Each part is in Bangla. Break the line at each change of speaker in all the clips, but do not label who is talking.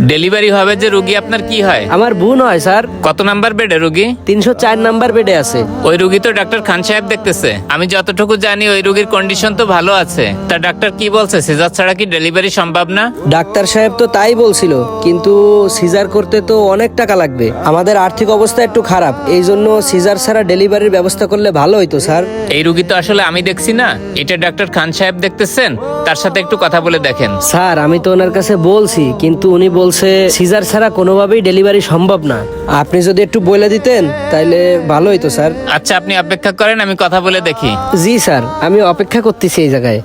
ডেলিভারি হবে যে রুগী আপনার কি হয়?
আমার বোন হয় স্যার।
কত নাম্বার বেডে রুগী?
304 নাম্বার বেডে আছে।
ওই রুগী তো ডাক্তার খান সাহেব দেখতেছে। আমি যতটুকু জানি ওই রুগীর কন্ডিশন তো ভালো আছে। তা ডাক্তার কি বলছে, সিজার ছাড়া কি ডেলিভারি সম্ভব না?
ডাক্তার সাহেব তো তাই বলছিল, কিন্তু সিজার করতে তো অনেক টাকা লাগবে। আমাদের আর্থিক অবস্থা একটু খারাপ, এই জন্য সিজার ছাড়া ডেলিভারির ব্যবস্থা করলে ভালো হইতো স্যার।
এই রুগী তো আসলে আমি দেখছি না, এটা ডাক্তার খান সাহেব দেখতেছেন। তার সাথে একটু কথা বলে দেখেন।
স্যার আমি তো ওনার কাছে বলছি, কিন্তু উনি বলছে সিজার ছাড়া কোনোভাবেই ডেলিভারি সম্ভব না। আপনি যদি একটু বলে দিতেন তাইলে ভালো হইতো স্যার।
আচ্ছা, আপনি অপেক্ষা করেন, আমি কথা বলে দেখি।
জি স্যার, আমি অপেক্ষা করতেছি এই জায়গায়।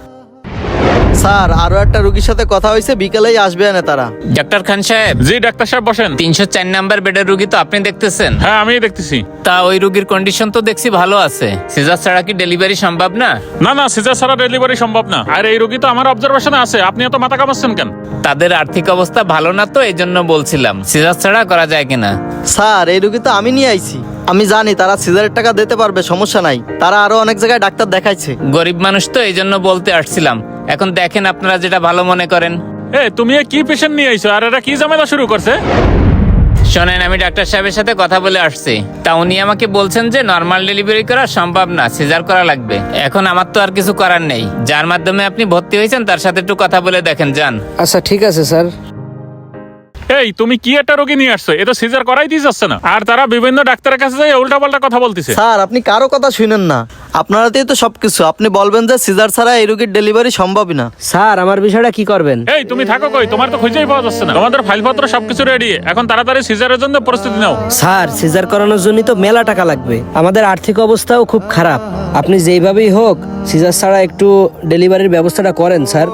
স্যার আরো একটা রোগীর সাথে কথা হয়েছে, বিকালেই আসবে না তারা।
ডাক্তার খান সাহেব।
জি ডাক্তার সাহেব বসেন।
304 নাম্বার বেডের রুগী তো আপনি দেখতেছেন?
হ্যাঁ আমি দেখতেছি।
তা ওই রুগীর কন্ডিশন তো দেখছি ভালো আছে। সিজার ছাড়া কি ডেলিভারি সম্ভব না?
না না, সিজার ছাড়া ডেলিভারি সম্ভব না। আর এই রোগী তো আমার অবজারভেশনে আছে, আপনি এত মাথা কামাচ্ছেন কেন?
তাদের আর্থিক অবস্থা ভালো না, তো এই জন্য বলছিলাম সিজার ছাড়া করা যায় কিনা।
স্যার এই রোগী তো আমি নিয়ে আইছি, আমি জানি তারা সিজারের টাকা দিতে পারবে, সমস্যা নাই। তারা আরো অনেক জায়গায় ডাক্তার দেখাইছে।
গরিব মানুষ তো, এই জন্য বলতে আসছিলাম। এখন দেখেন আপনারা যেটা ভালো মনে করেন।
তুমি কি পেশেন্ট নিয়ে আইছো আর এরা কি ঝামেলা শুরু করছে?
শোনেন, আমি ডাক্তার সাহেবের সাথে কথা বলে আসছি। তা উনি আমাকে বলছেন যে নর্মাল ডেলিভারি করা সম্ভব না, সিজার করা লাগবে। এখন আমার তো আর কিছু করার নেই। যার মাধ্যমে আপনি ভর্তি হয়েছেন তার সাথে একটু কথা বলে দেখেন, যান।
আচ্ছা ঠিক আছে স্যার।
তুমি কি একটা রোগী নিয়ে আসছো? এ তো সিজার করাই দিয়ে যাচ্ছে না, আর তারা বিভিন্ন ডাক্তারের কাছে যাই উল্টাপাল্টা কথা বলতেছে।
স্যার আপনি কারো কথা শুনেন না, আপনারাতেই তো সবকিছু। আপনি বলবেন যে সিজার ছাড়া এই রোগীর ডেলিভারি সম্ভবই না।
স্যার আমার বিষয়টা কি করবেন?
তুমি থাকো কই? তোমার তো খুঁজেই পাওয়া যাচ্ছে না। তোমাদের ফাইলপত্র সবকিছু রেডি, এখন তাড়াতাড়ি সিজারের জন্য প্রস্তুতি নাও।
স্যার সিজার করানোর জন্য তো মেলা টাকা লাগবে, আমাদের আর্থিক অবস্থাও খুব খারাপ। আপনি যেইভাবেই হোক সিজার ছাড়া একটু ডেলিভারির ব্যবস্থাটা করেন স্যার।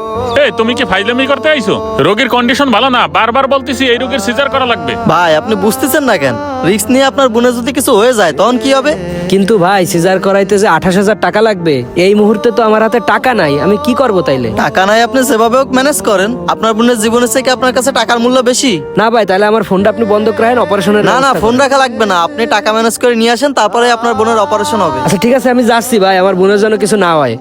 তুমি কি ফাইলামি করতে আইছো? রোগীর কন্ডিশন ভালো না, বারবার বলতেছি এই রোগীর সিজার করা লাগবে।
ভাই আপনি বুঝতেছেন না কেন? রিস্ক নিয়ে আপনার বোনের যদি কিছু হয়ে যায় তখন কি হবে?
কিন্তু ভাই সিজার করাইতে যে 28,000 টাকা লাগবে, এই মুহূর্তে তো আমার হাতে টাকা নাই, আমি কি করব তাইলে?
টাকা নাই আপনি যেভাবে হোক ম্যানেজ করেন। আপনার বোনের জীবনের থেকে আপনার কাছে টাকার মূল্য বেশি।
না ভাই, তাহলে আমার ফোনটা আপনি বন্ধ করেন, অপারেশনের
না না,
ব্যবস্থা
ফোন
করেন।
রাখা লাগবে না, আপনি টাকা ম্যানেজ করে নিয়ে আসেন, তারপরে আপনার বোনের অপারেশন হবে।
আচ্ছা ঠিক আছে, আমি যাচ্ছি ভাই, আমার বোনের জন্য কিছু না হয়।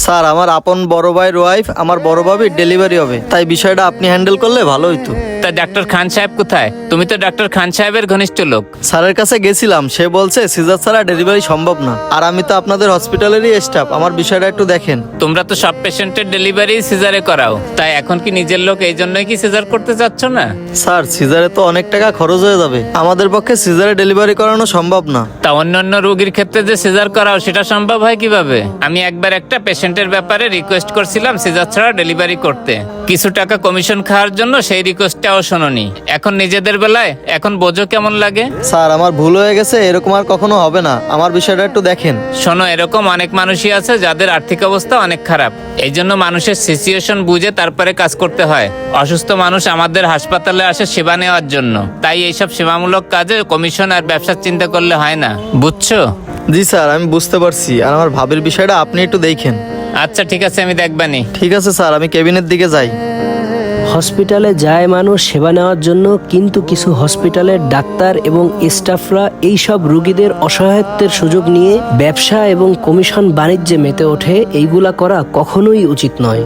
স্যার আমার আপন বড় ভাইয়ের ওয়াইফ, আমার বড় ভাবির ডেলিভারি হবে, তাই বিষয়টা আপনি হ্যান্ডেল করলে ভালো হইতো।
তা ডাক্তার খান সাহেব কোথায়? তুমি তো ডাক্তার খান সাহেবের ঘনিষ্ঠ লোক।
স্যারের কাছে গেছিলাম, সে বলছে সিজার ছাড়া ডেলিভারি সম্ভব না। আর আমি তো আপনাদের হসপিটালেরই স্টাফ, আমার বিষয়টা একটু দেখেন।
তোমরা তো সব পেশেন্টের ডেলিভারি সিজারে করাও, তাই এখন কি নিজের লোক এই জন্যই কি সিজার করতে চাচ্ছ না?
স্যার সিজারে তো অনেক টাকা খরচ হয়ে যাবে, আমাদের পক্ষে সিজারে ডেলিভারি করানো সম্ভব না।
তা অন্যান্য রোগীর ক্ষেত্রে যে সিজার করাও সেটা সম্ভব হয় কিভাবে? আমি একবার একটা পেশেন্টের ব্যাপারে রিকোয়েস্ট করছিলাম সিজার ছাড়া ডেলিভারি করতে, কিছু টাকা কমিশন খাওয়ার জন্য। সেই রিকোয়েস্টটাও শোনোনি। এখন নিজেদের বেলায় এখন বোঝো কেমন লাগে?
স্যার আমার ভুল হয়ে গেছে, এরকম আর কখনো হবে না, আমার বিষয়টা একটু দেখেন।
শোনো, এরকম অনেক মানুষই আছে যাদের আর্থিক অবস্থা অনেক খারাপ। এই জন্য মানুষের সিচুয়েশন বুঝে তারপরে কাজ করতে হয়। অসুস্থ মানুষ আমাদের হাসপাতালে আসে সেবা নেওয়ার জন্য, তাই এইসব সেবামূলক কাজে কমিশন আর ব্যবসার চিন্তা করলে হয় না, বুঝছো?
জি স্যার আমি বুঝতে পারছি, আর আমার ভাবির বিষয়টা আপনি একটু দেখেন।
আচ্ছা ঠিক আছে, আমি দেখবানি।
ঠিক আছে স্যার, আমি কেবিনের দিকে যাই।
হসপিটালে যায় মানুষ সেবা নেওয়ার জন্য, কিন্তু কিছু হসপিটালের ডাক্তার এবং স্টাফরা এইসব রোগীদের অসহায়ত্বের সুযোগ নিয়ে ব্যবসা এবং কমিশন বাণিজ্যে মেতে ওঠে। এইগুলা করা কখনোই উচিত নয়।